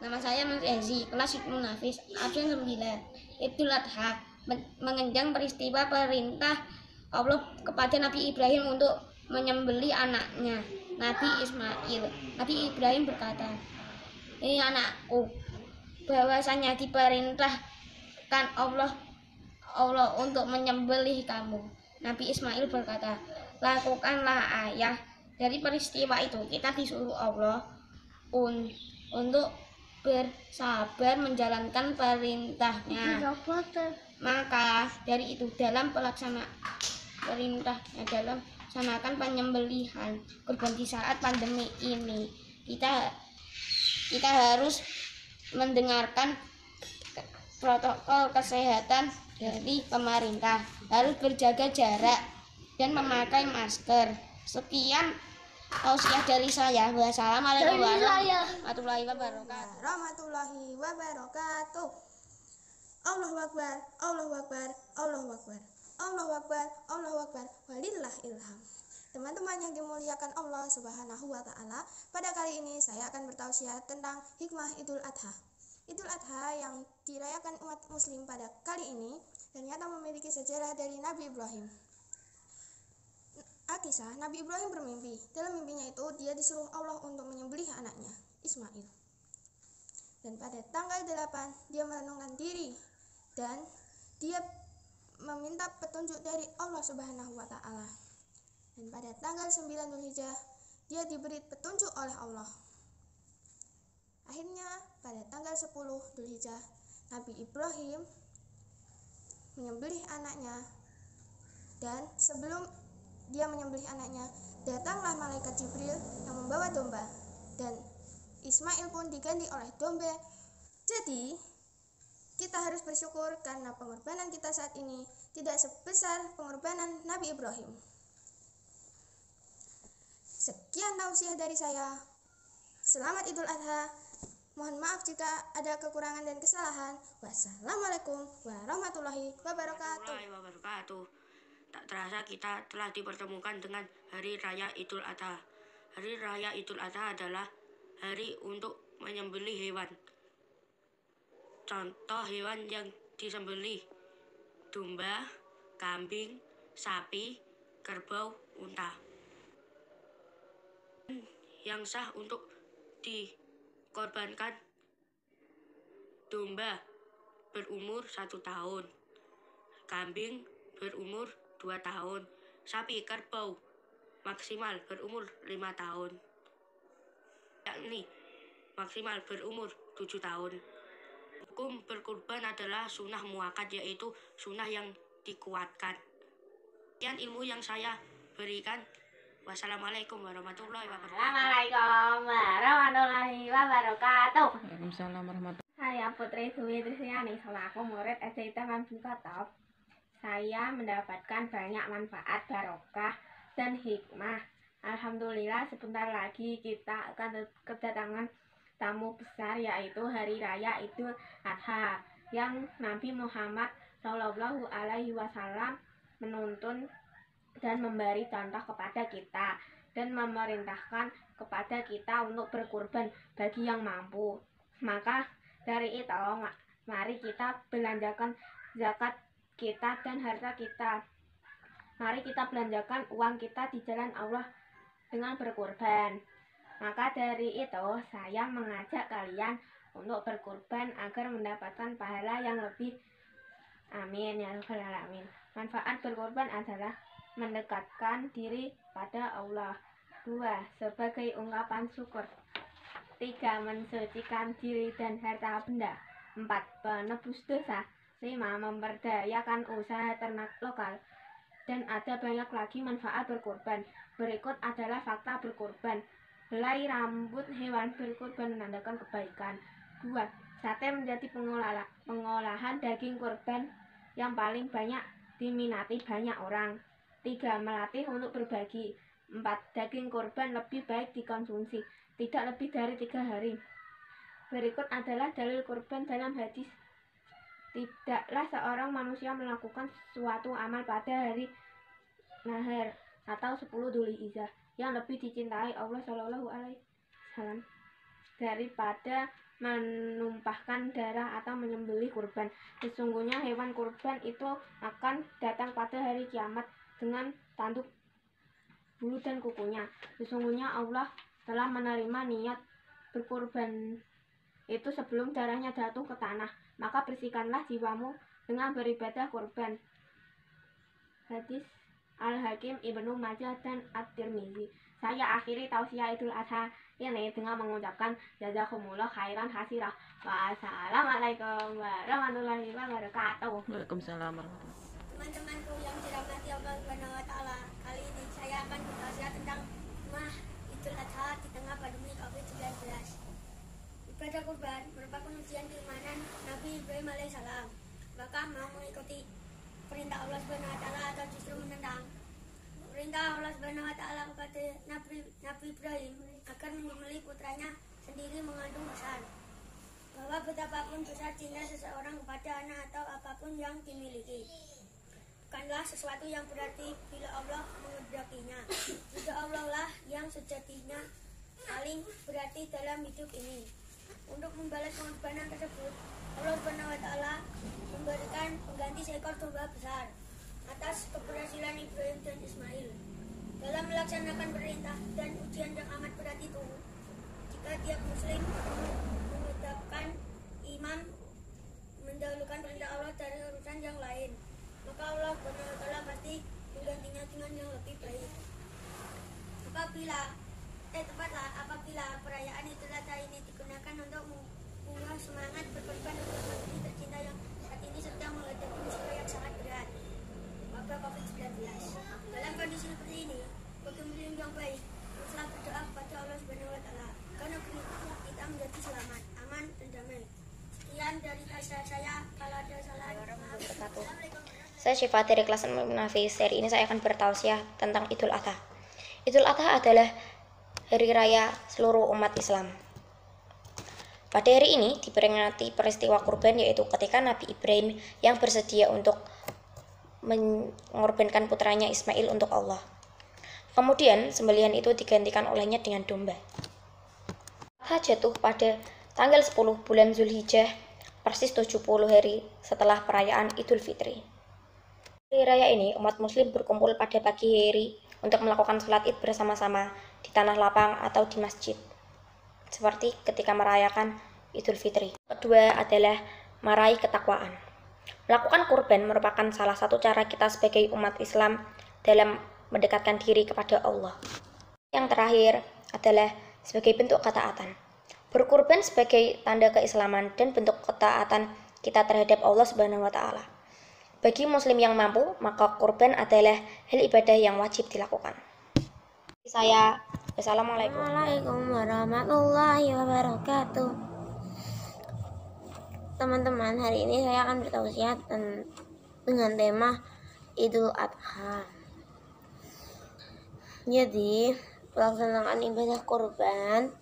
Nama saya Mas Ezi, kelas Hikmul Nafis, absen 9. Idul Adha mengenjang peristiwa perintah Allah kepada Nabi Ibrahim untuk menyembelih anaknya, Nabi Ismail. Nabi Ibrahim berkata, "Hei anakku, bahwasanya diperintahkan Allah untuk menyembelih kamu." Nabi Ismail berkata, "Lakukanlah ayah." Dari peristiwa itu kita disuruh Allah untuk bersabar menjalankan perintahnya. Maka dari itu dalam pelaksanaan perintahnya dalam melaksanakan penyembelihan kurban di saat pandemi ini, kita harus mendengarkan protokol kesehatan dari pemerintah, harus berjaga jarak dan memakai masker. Sekian tausiah dari saya. Wassalamualaikum warahmatullahi wabarakatuh. Allahu Akbar, Allahu Akbar, Allahu Akbar, Allahu Akbar, Allahu Akbar, walillah ilham. Teman-teman yang dimuliakan Allah Subhanahu wa Ta'ala, pada kali ini saya akan bertausiah tentang hikmah Idul Adha. Idul Adha yang dirayakan umat Muslim pada kali ini ternyata memiliki sejarah dari Nabi Ibrahim. Kisah Nabi Ibrahim bermimpi. Dalam mimpinya itu dia disuruh Allah untuk menyembelih anaknya, Ismail. Dan pada tanggal 8 dia merenungkan diri dan dia meminta petunjuk dari Allah Subhanahu wa Ta'ala. Dan pada tanggal 9 Dzulhijjah dia diberi petunjuk oleh Allah. Akhirnya pada tanggal 10 Dzulhijjah Nabi Ibrahim menyembelih anaknya, dan sebelum dia menyembelih anaknya, datanglah malaikat Jibril yang membawa domba, dan Ismail pun diganti oleh domba. Jadi kita harus bersyukur karena pengorbanan kita saat ini tidak sebesar pengorbanan Nabi Ibrahim. Sekian tausiah dari saya. Selamat Idul Adha. Mohon maaf jika ada kekurangan dan kesalahan. Wassalamualaikum warahmatullahi wabarakatuh. Tak terasa kita telah dipertemukan dengan Hari Raya Idul Adha. Hari Raya Idul Adha adalah hari untuk menyembelih hewan. Contoh hewan yang disembelih: domba, kambing, sapi, kerbau, unta. Yang sah untuk dikorbankan: domba berumur 1 tahun, kambing berumur 2 tahun, sapi kerbau maksimal berumur 5 tahun, yakni maksimal berumur 7 tahun. Hukum berkurban adalah sunnah muakkad, yaitu sunnah yang dikuatkan. Sekian ilmu yang saya berikan. Wassalamualaikum warahmatullahi wabarakatuh. Assalamualaikum warahmatullahi wabarakatuh. Waalaikumsalam warahmatullahi wabarakatuh. Saya Putri Dwi Trisliani, selaku murid SDIT Mamdukotop. Saya mendapatkan banyak manfaat, barokah, dan hikmah. Alhamdulillah, sebentar lagi kita akan kedatangan tamu besar, yaitu Hari Raya Idul Adha, yang Nabi Muhammad Shallallahu Alaihi Wasallam menuntun dan memberi contoh kepada kita, dan memerintahkan kepada kita untuk berkurban bagi yang mampu. Maka dari itu, mari kita belanjakan zakat kita dan harta kita. Mari kita belanjakan uang kita di jalan Allah dengan berkurban. Maka dari itu saya mengajak kalian untuk berkurban agar mendapatkan pahala yang lebih. Amin ya rabbal alamin. Manfaat berkurban adalah mendekatkan diri pada Allah. 2. Sebagai ungkapan syukur. 3. Mensucikan diri dan harta benda. 4. Penebus dosa. 5. Memberdayakan usaha ternak lokal. Dan ada banyak lagi manfaat berkurban. Berikut adalah fakta berkurban. Helai rambut hewan berkurban menandakan kebaikan. 2. Sate menjadi pengolahan daging kurban yang paling banyak diminati banyak orang. 3. Melatih untuk berbagi. 4. Daging kurban lebih baik dikonsumsi, tidak lebih dari 3 hari. Berikut adalah dalil kurban dalam hadis. Tidaklah seorang manusia melakukan suatu amal pada hari Nahar atau 10 Dzulhijjah yang lebih dicintai Allah Shallallahu Alaihi Wasallam daripada menumpahkan darah atau menyembelih kurban. Sesungguhnya hewan kurban itu akan datang pada hari kiamat dengan tanduk bulu dan kukunya. Sesungguhnya Allah telah menerima niat berkurban itu sebelum darahnya jatuh ke tanah. Maka bersihkanlah jiwamu dengan beribadah kurban. Hadis Al-Hakim, Ibnu Majah, dan At-Tirmizi. Saya akhiri tausiah Idul Adha ini dengan mengucapkan jazakumullah khairan hasirah. Wassalamualaikum warahmatullahi wabarakatuh. Waalaikumsalam warahmatullahi. Teman-temanku yang dirahmati Allah Subhanahu wa taala, kali ini saya akan bertausiah tentang Mah Idul Adha di tengah pandemi Covid-19. Ibadah kurban merupakan ujian keimanan Nabi Ibrahim alaihissalam. Maka mau mengikuti perintah Allah Subhanahu wa taala atau justru menentang perintah Allah Subhanahu wa taala kepada Nabi Ibrahim agar menyembelih putranya sendiri mengandung pesan bahwa betapapun besar cinta seseorang kepada anak atau apapun yang dimiliki bukanlah sesuatu yang berarti bila Allah mengendakinya. Ridha Allah lah yang sejatinya paling berarti dalam hidup ini. Untuk membalas pengorbanan tersebut, Allah Subhanahu wa taala memberikan pengganti seekor domba besar atas keberhasilan Ibrahim dan Ismail dalam melaksanakan perintah dan ujian yang amat berat itu. Jika tiap muslim menetapkan imam mendahulukan perintah Allah dari urusan yang lain, maka Allah Subhanahu wa taala pasti menggantinya dengan yang lebih baik. Apabila perayaan Idul Adha ini digunakan untuk membuat semangat berkorban untuk negeri tercinta yang saat ini sedang menghadapi musibah yang sangat berat, wabah Covid-19. Dalam kondisi seperti ini, bagi muslim yang baik, teruslah berdoa kepada Allah Subhanahu wa taala agar negeri kita menjadi selamat, aman, dan damai. Sekian dari saya, kalau ada salah, Saya Syifa dari kelas 6 Nafis. Hari ini saya akan bertausiah tentang Idul Adha. Idul Adha adalah hari raya seluruh umat Islam. Pada hari ini diperingati peristiwa kurban, yaitu ketika Nabi Ibrahim yang bersedia untuk mengorbankan putranya Ismail untuk Allah. Kemudian sembelihan itu digantikan olehnya dengan domba. Adha jatuh pada tanggal 10 bulan Zulhijjah, persis 70 hari setelah perayaan Idul Fitri. Hari raya ini umat muslim berkumpul pada pagi hari untuk melakukan sholat id bersama-sama di tanah lapang atau di masjid, seperti ketika merayakan Idul Fitri. Kedua adalah meraih ketakwaan. Melakukan kurban merupakan salah satu cara kita sebagai umat Islam dalam mendekatkan diri kepada Allah. Yang terakhir adalah sebagai bentuk ketaatan. Berkurban sebagai tanda keislaman dan bentuk ketaatan kita terhadap Allah Subhanahu wa taala. Bagi muslim yang mampu, maka kurban adalah hal ibadah yang wajib dilakukan. Saya, wassalamualaikum. Waalaikumsalam warahmatullahi wabarakatuh. Teman-teman, hari ini saya akan bertausiah dengan tema Idul Adha. Jadi, pelaksanaan ibadah kurban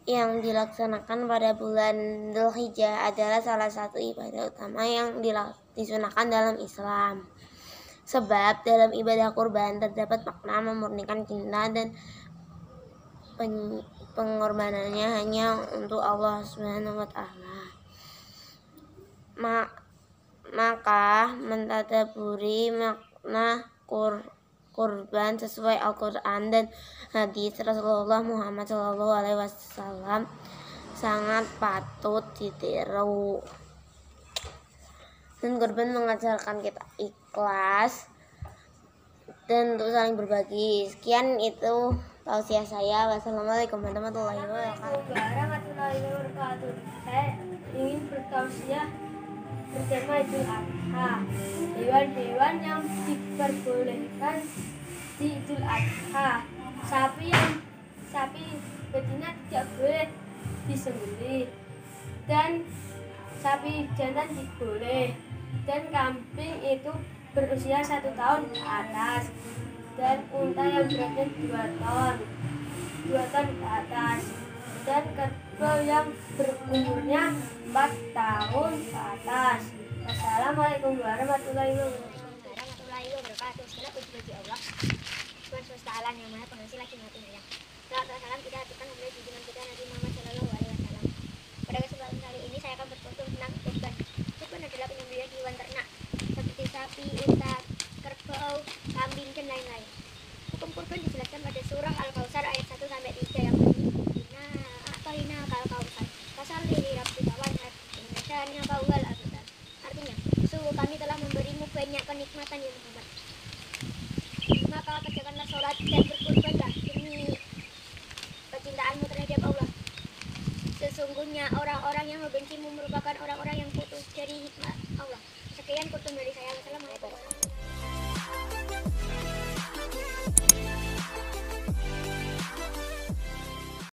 yang dilaksanakan pada bulan Dzulhijjah adalah salah satu ibadah utama yang disunahkan dalam Islam. Sebab dalam ibadah kurban terdapat makna memurnikan cinta dan pengorbanannya hanya untuk Allah Subhanahu wa taala. Maka mentadaburi makna kurban sesuai Al-Quran dan hadis Rasulullah Muhammad SAW sangat patut ditiru. Dan kurban mengajarkan kita ikhlas dan untuk saling berbagi. Sekian itu tausiah saya. Wassalamualaikum warahmatullahi wabarakatuh. Saya ingin bertausiah bertema Idul Adha. Hewan-hewan yang diperbolehkan di Idul Adha. Sapi betina tidak boleh disembelih, dan sapi jantan boleh, dan kambing itu berusia 1 tahun ke atas, dan unta yang beratnya 2 ton ke atas, dan kerbau yang berumurnya 4 tahun ke atas. Wassalamualaikum warahmatullahi wabarakatuh. Segala puji bagi Allah Tuhan semesta alam yang maha pengasih lagi maha penyayang. Salam kita hatikan oleh junjungan kita Nabi Muhammad Sallallahu Alaihi Wasallam. saya akan berfoto tentang kurban. Kurban adalah penyembelihan hewan ternak seperti sapi, unta, kerbau, kambing, dan lain-lain. Hukum kurban dijelaskan pada surah Al-Kautsar ayat 1-3 yang berbunyi, "A'tayna kal kautsar, fasalli li rabbika wanhar, inna syani'aka huwal abtar." Artinya, sungguh kami telah memberimu banyak kenikmatan ya Muhammad. Maka kerjakanlah sholat dan berkurbanlah demi kecintaanmu terhadap Allah. Sesungguhnya orang-orang yang membencimu merupakan orang-orang yang putus dari hikmat Allah. Sekian kutub dari saya. Wassalamualaikum warahmatullahi wabarakatuh.